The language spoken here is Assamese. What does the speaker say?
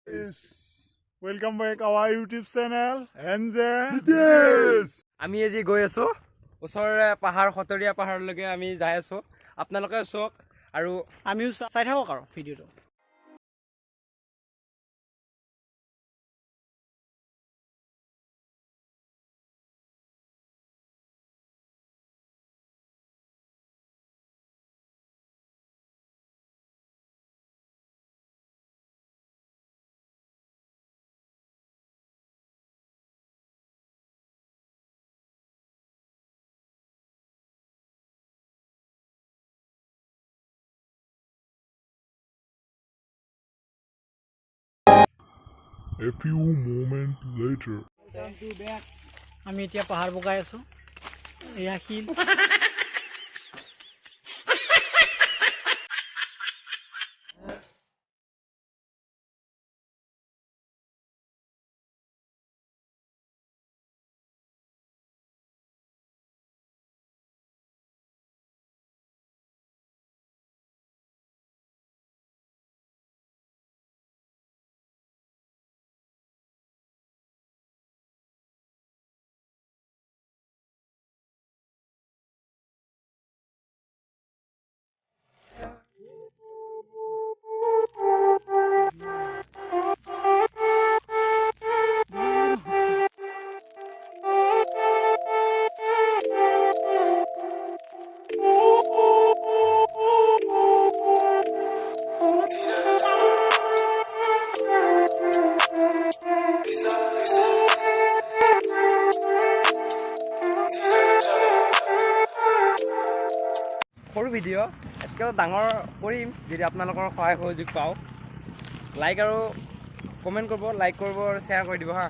Welcome back our YouTube channel NJ আমি আজি গৈ আছো ওচৰৰে পাহাৰ খতৰীয়া পাহাৰলৈকে আমি যাই আছো আপোনালোকে চাওক আৰু আমিও চাই থাকক আৰু ভিডিঅটো A few moments later আমি এতিয়া পাহাৰ বগাই আছো এয়া শিল সৰু ভিডিঅ' একেবাৰে ডাঙৰ কৰিম যদি আপোনালোকৰ সহায় সহযোগ পাওঁ লাইক আৰু কমেণ্ট কৰিব লাইক কৰিব আৰু শ্বেয়াৰ কৰি দিব হা